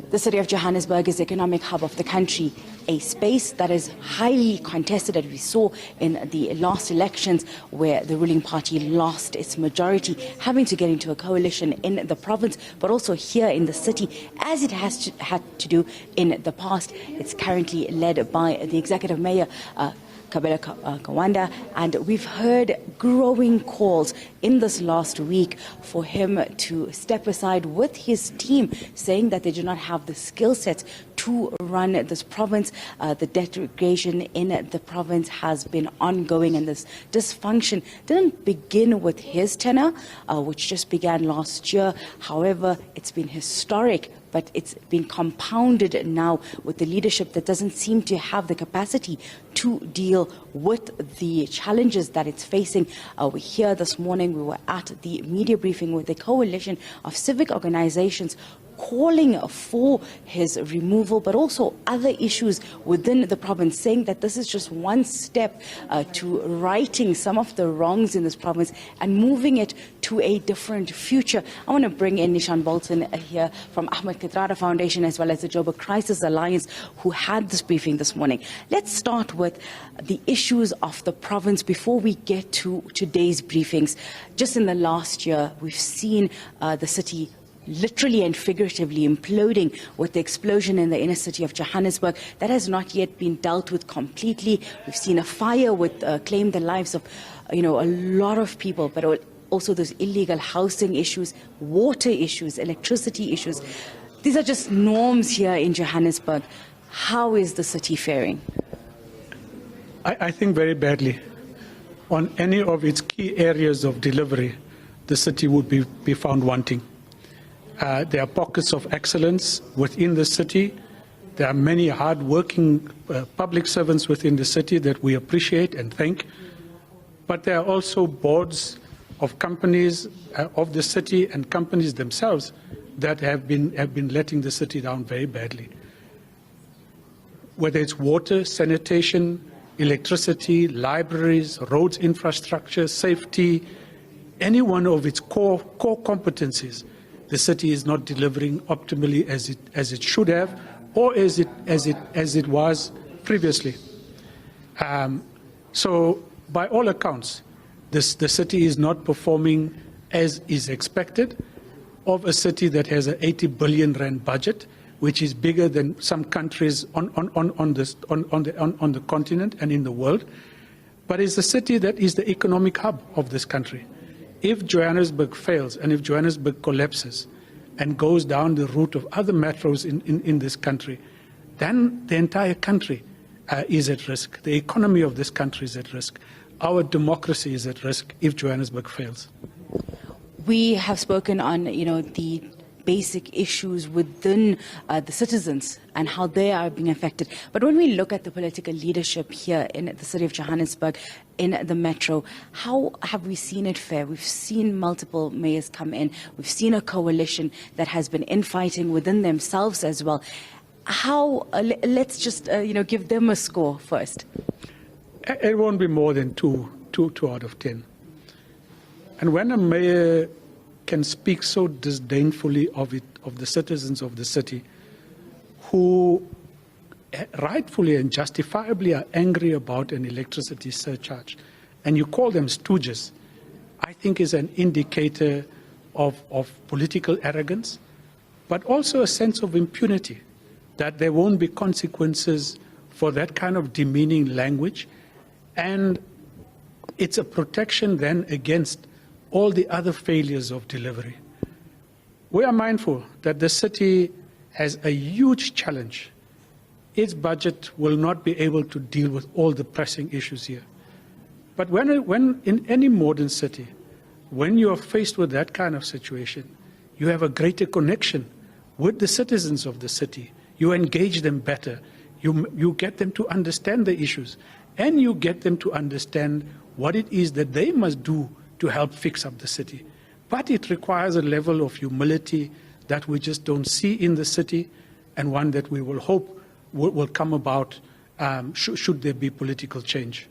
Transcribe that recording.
The city of Johannesburg is the economic hub of the country, a space that is highly contested, as we saw in the last elections where the ruling party lost its majority, having to get into a coalition in the province, but also here in the city, as it had to do in the past. It's currently led by the executive mayor, Kabelo Gwamanda, and we've heard growing calls in this last week for him to step aside with his team, saying that they do not have the skill sets to run this province. The degradation in the province has been ongoing, and this dysfunction didn't begin with his tenure, which just began last year. However, it's been historic, but it's been compounded now with the leadership that doesn't seem to have the capacity to deal with the challenges that it's facing. We're here this morning, we were at the media briefing with a coalition of civic organizations calling for his removal, but also other issues within the province, saying that this is just one step to righting some of the wrongs in this province and moving it to a different future. I want to bring in Neeshan Balton here from Ahmed Kathrada Foundation, as well as the Joburg Crisis Alliance, who had this briefing this morning. Let's start with the issues of the province before we get to today's briefings. Just in the last year, we've seen the city literally and figuratively imploding with the explosion in the inner city of Johannesburg. That has not yet been dealt with completely. We've seen a fire with claimed the lives of a lot of people, but also those illegal housing issues, water issues, electricity issues. These are just norms here in Johannesburg. How is the city faring? I think very badly. On any of its key areas of delivery, the city would be found wanting. There are pockets of excellence within the city. There are many hard-working public servants within the city that we appreciate and thank. But there are also boards of companies of the city and companies themselves that have been letting the city down very badly. Whether it's water, sanitation, electricity, libraries, roads infrastructure, safety, any one of its core competencies, the city is not delivering optimally as it should have, or as it was previously. So, by all accounts, the city is not performing as is expected of a city that has an 80 billion rand budget, which is bigger than some countries on the continent and in the world. But it's a city that is the economic hub of this country. If Johannesburg fails and if Johannesburg collapses and goes down the route of other metros in this country, then the entire country is at risk. The economy of this country is at risk. Our democracy is at risk if Johannesburg fails. We have spoken on, the basic issues within the citizens and how they are being affected. But when we look at the political leadership here in the city of Johannesburg, in the metro, how have we seen it fare? We've seen multiple mayors come in. We've seen a coalition that has been infighting within themselves as well. How, let's just, give them a score first. It won't be more than two out of 10. And when a mayor can speak so disdainfully of the citizens of the city, who rightfully and justifiably are angry about an electricity surcharge, and you call them stooges, I think is an indicator of political arrogance, but also a sense of impunity, that there won't be consequences for that kind of demeaning language. And it's a protection then against all the other failures of delivery. We are mindful that the city has a huge challenge. Its budget will not be able to deal with all the pressing issues here. But when in any modern city, when you are faced with that kind of situation, you have a greater connection with the citizens of the city. You engage them better. You get them to understand the issues, and you get them to understand what it is that they must do to help fix up the city. But it requires a level of humility that we just don't see in the city, and one that we will hope will come about should there be political change.